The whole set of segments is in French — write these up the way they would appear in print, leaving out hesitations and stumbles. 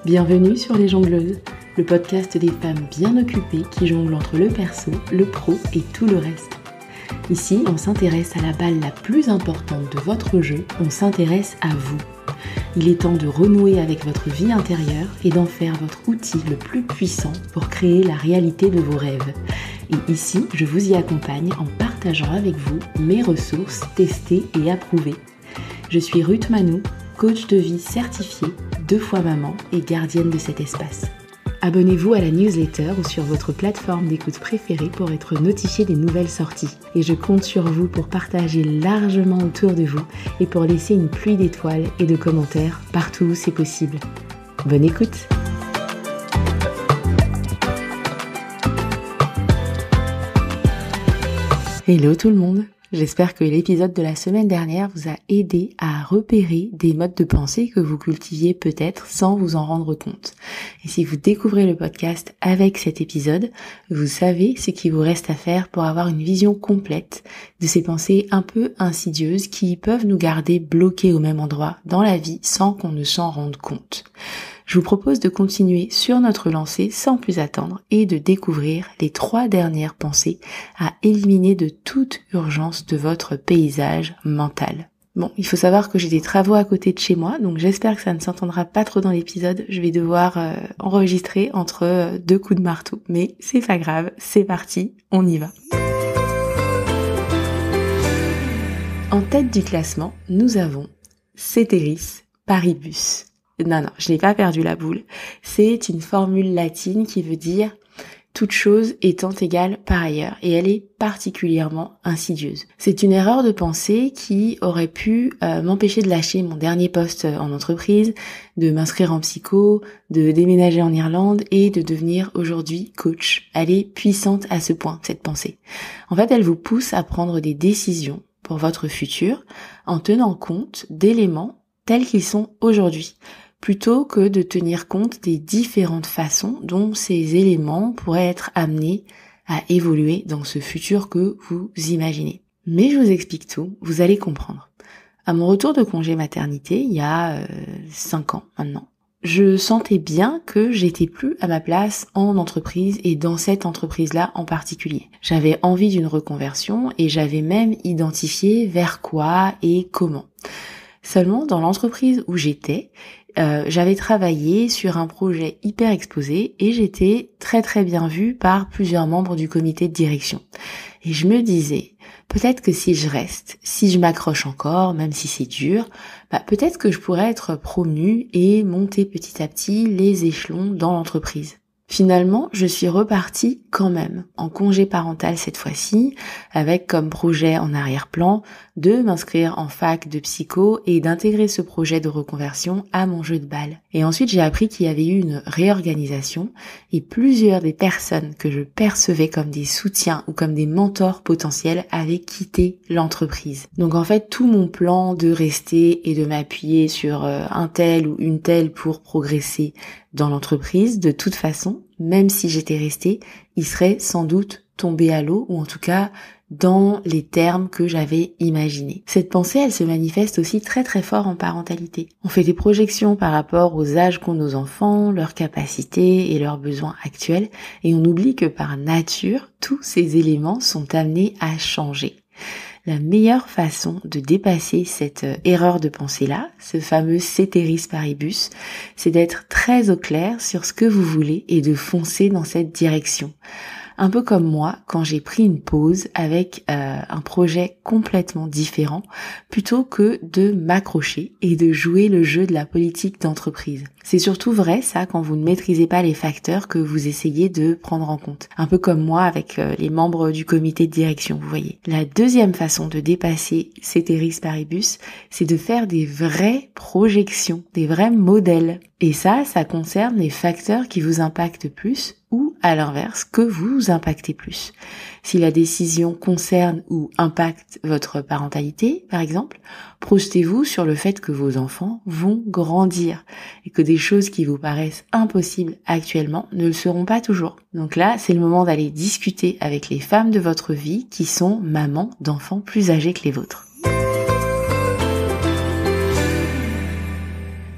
Bienvenue sur Les Jongleuses, le podcast des femmes bien occupées qui jonglent entre le perso, le pro et tout le reste. Ici, on s'intéresse à la balle la plus importante de votre jeu, on s'intéresse à vous. Il est temps de renouer avec votre vie intérieure et d'en faire votre outil le plus puissant pour créer la réalité de vos rêves. Et ici, je vous y accompagne en partageant avec vous mes ressources testées et approuvées. Je suis Ruth Manou, coach de vie certifiée, 2 fois maman et gardienne de cet espace. Abonnez-vous à la newsletter ou sur votre plateforme d'écoute préférée pour être notifié des nouvelles sorties. Et je compte sur vous pour partager largement autour de vous et pour laisser une pluie d'étoiles et de commentaires partout où c'est possible. Bonne écoute! Hello tout le monde! J'espère que l'épisode de la semaine dernière vous a aidé à repérer des modes de pensée que vous cultiviez peut-être sans vous en rendre compte. Et si vous découvrez le podcast avec cet épisode, vous savez ce qu'il vous reste à faire pour avoir une vision complète de ces pensées un peu insidieuses qui peuvent nous garder bloqués au même endroit dans la vie sans qu'on ne s'en rende compte. Je vous propose de continuer sur notre lancée sans plus attendre et de découvrir les 3 dernières pensées à éliminer de toute urgence de votre paysage mental. Bon, il faut savoir que j'ai des travaux à côté de chez moi, donc j'espère que ça ne s'entendra pas trop dans l'épisode. Je vais devoir enregistrer entre 2 coups de marteau, mais c'est pas grave, c'est parti, on y va. En tête du classement, nous avons Ceteris Paribus. Non, je n'ai pas perdu la boule. C'est une formule latine qui veut dire « toute chose étant égale par ailleurs » et elle est particulièrement insidieuse. C'est une erreur de pensée qui aurait pu m'empêcher de lâcher mon dernier poste en entreprise, de m'inscrire en psycho, de déménager en Irlande et de devenir aujourd'hui coach. Elle est puissante à ce point, cette pensée. En fait, elle vous pousse à prendre des décisions pour votre futur en tenant compte d'éléments tels qu'ils sont aujourd'hui, plutôt que de tenir compte des différentes façons dont ces éléments pourraient être amenés à évoluer dans ce futur que vous imaginez. Mais je vous explique tout, vous allez comprendre. À mon retour de congé maternité, il y a 5 ans maintenant, je sentais bien que j'étais plus à ma place en entreprise et dans cette entreprise-là en particulier. J'avais envie d'une reconversion et j'avais même identifié vers quoi et comment. Seulement, dans l'entreprise où j'étais, j'avais travaillé sur un projet hyper exposé et j'étais très bien vue par plusieurs membres du comité de direction. Et je me disais, peut-être que si je reste, si je m'accroche encore, même si c'est dur, peut-être que je pourrais être promue et monter petit à petit les échelons dans l'entreprise. Finalement, je suis repartie quand même, en congé parental cette fois-ci, avec comme projet en arrière-plan de m'inscrire en fac de psycho et d'intégrer ce projet de reconversion à mon jeu de balle. Et ensuite, j'ai appris qu'il y avait eu une réorganisation et plusieurs des personnes que je percevais comme des soutiens ou comme des mentors potentiels avaient quitté l'entreprise. Donc en fait, tout mon plan de rester et de m'appuyer sur un tel ou une telle pour progresser dans l'entreprise, de toute façon, même si j'étais restée, il serait sans doute tombé à l'eau, ou en tout cas dans les termes que j'avais imaginés. Cette pensée, elle se manifeste aussi très fort en parentalité. On fait des projections par rapport aux âges qu'ont nos enfants, leurs capacités et leurs besoins actuels, et on oublie que par nature, tous ces éléments sont amenés à changer. La meilleure façon de dépasser cette erreur de pensée-là, ce fameux Ceteris Paribus, c'est d'être très au clair sur ce que vous voulez et de foncer dans cette direction. Un peu comme moi, quand j'ai pris une pause avec un projet complètement différent, plutôt que de m'accrocher et de jouer le jeu de la politique d'entreprise. C'est surtout vrai ça quand vous ne maîtrisez pas les facteurs que vous essayez de prendre en compte. Un peu comme moi avec les membres du comité de direction, vous voyez. La deuxième façon de dépasser Ceteris Paribus, c'est de faire des vraies projections, des vrais modèles. Et ça concerne les facteurs qui vous impactent plus ou, à l'inverse, que vous impactez plus. Si la décision concerne ou impacte votre parentalité, par exemple, projetez-vous sur le fait que vos enfants vont grandir et que des choses qui vous paraissent impossibles actuellement ne le seront pas toujours. Donc là, c'est le moment d'aller discuter avec les femmes de votre vie qui sont mamans d'enfants plus âgés que les vôtres.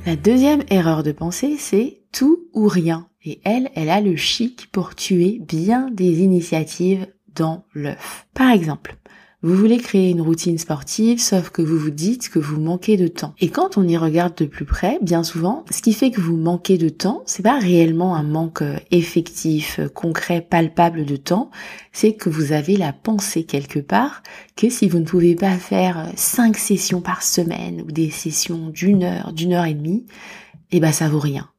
La deuxième erreur de pensée, c'est tout ou rien. Et elle a le chic pour tuer bien des initiatives dans l'œuf. Par exemple, vous voulez créer une routine sportive, sauf que vous vous dites que vous manquez de temps. Et quand on y regarde de plus près, bien souvent, ce qui fait que vous manquez de temps, c'est pas réellement un manque effectif, concret, palpable de temps, c'est que vous avez la pensée quelque part que si vous ne pouvez pas faire 5 sessions par semaine ou des sessions d'une heure et demie, ça vaut rien.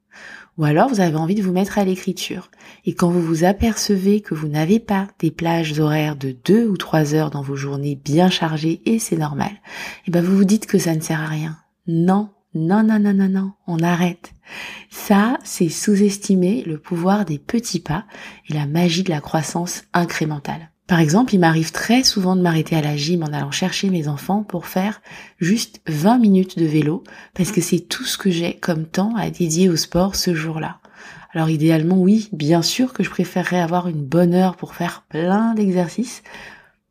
Ou alors vous avez envie de vous mettre à l'écriture. Et quand vous vous apercevez que vous n'avez pas des plages horaires de 2 ou 3 heures dans vos journées bien chargées, et c'est normal, vous vous dites que ça ne sert à rien. Non, on arrête. Ça, c'est sous-estimer le pouvoir des petits pas et la magie de la croissance incrémentale. Par exemple, il m'arrive très souvent de m'arrêter à la gym en allant chercher mes enfants pour faire juste 20 minutes de vélo parce que c'est tout ce que j'ai comme temps à dédier au sport ce jour-là. Alors idéalement, oui, bien sûr que je préférerais avoir une bonne heure pour faire plein d'exercices,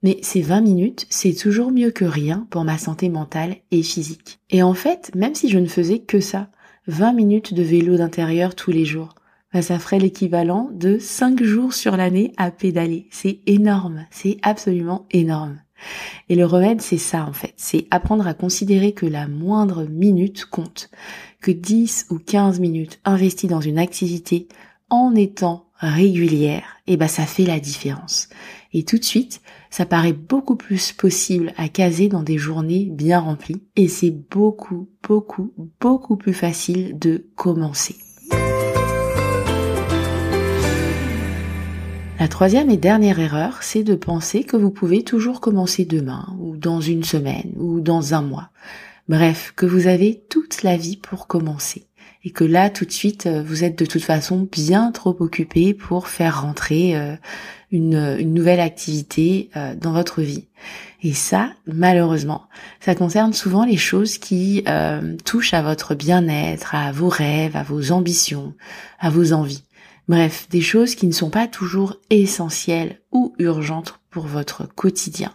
mais ces 20 minutes, c'est toujours mieux que rien pour ma santé mentale et physique. Et en fait, même si je ne faisais que ça, 20 minutes de vélo d'intérieur tous les jours, ça ferait l'équivalent de 5 jours sur l'année à pédaler. C'est énorme, c'est absolument énorme. Et le remède, c'est ça en fait, c'est apprendre à considérer que la moindre minute compte, que 10 ou 15 minutes investies dans une activité en étant régulière, ça fait la différence. Et tout de suite, ça paraît beaucoup plus possible à caser dans des journées bien remplies et c'est beaucoup plus facile de commencer. La troisième et dernière erreur, c'est de penser que vous pouvez toujours commencer demain, ou dans une semaine, ou dans un mois. Bref, que vous avez toute la vie pour commencer. Et que là, tout de suite, vous êtes de toute façon bien trop occupé pour faire rentrer une nouvelle activité dans votre vie. Et ça, malheureusement, ça concerne souvent les choses qui touchent à votre bien-être, à vos rêves, à vos ambitions, à vos envies. Bref, des choses qui ne sont pas toujours essentielles ou urgentes pour votre quotidien.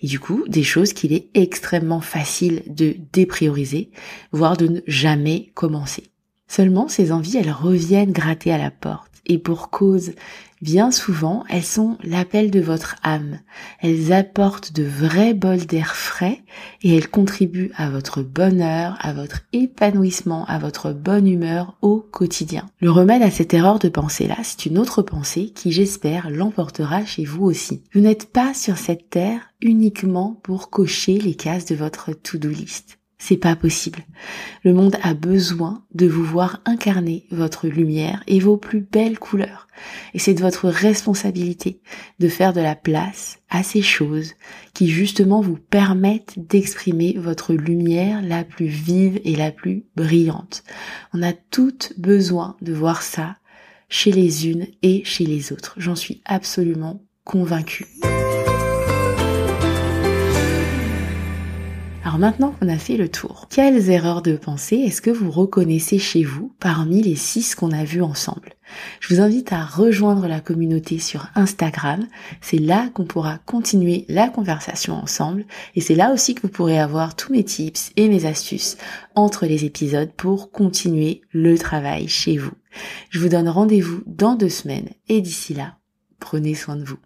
Et du coup, des choses qu'il est extrêmement facile de déprioriser, voire de ne jamais commencer. Seulement, ces envies, elles reviennent gratter à la porte. Et pour cause, bien souvent, elles sont l'appel de votre âme. Elles apportent de vrais bols d'air frais et elles contribuent à votre bonheur, à votre épanouissement, à votre bonne humeur au quotidien. Le remède à cette erreur de pensée-là, c'est une autre pensée qui, j'espère, l'emportera chez vous aussi. Vous n'êtes pas sur cette terre uniquement pour cocher les cases de votre to-do list. C'est pas possible. Le monde a besoin de vous voir incarner votre lumière et vos plus belles couleurs. Et c'est de votre responsabilité de faire de la place à ces choses qui justement vous permettent d'exprimer votre lumière la plus vive et la plus brillante. On a toutes besoin de voir ça chez les unes et chez les autres. J'en suis absolument convaincue. Alors maintenant qu'on a fait le tour, quelles erreurs de pensée est-ce que vous reconnaissez chez vous parmi les 6 qu'on a vues ensemble ? Je vous invite à rejoindre la communauté sur Instagram. C'est là qu'on pourra continuer la conversation ensemble et c'est là aussi que vous pourrez avoir tous mes tips et mes astuces entre les épisodes pour continuer le travail chez vous. Je vous donne rendez-vous dans 2 semaines et d'ici là, prenez soin de vous.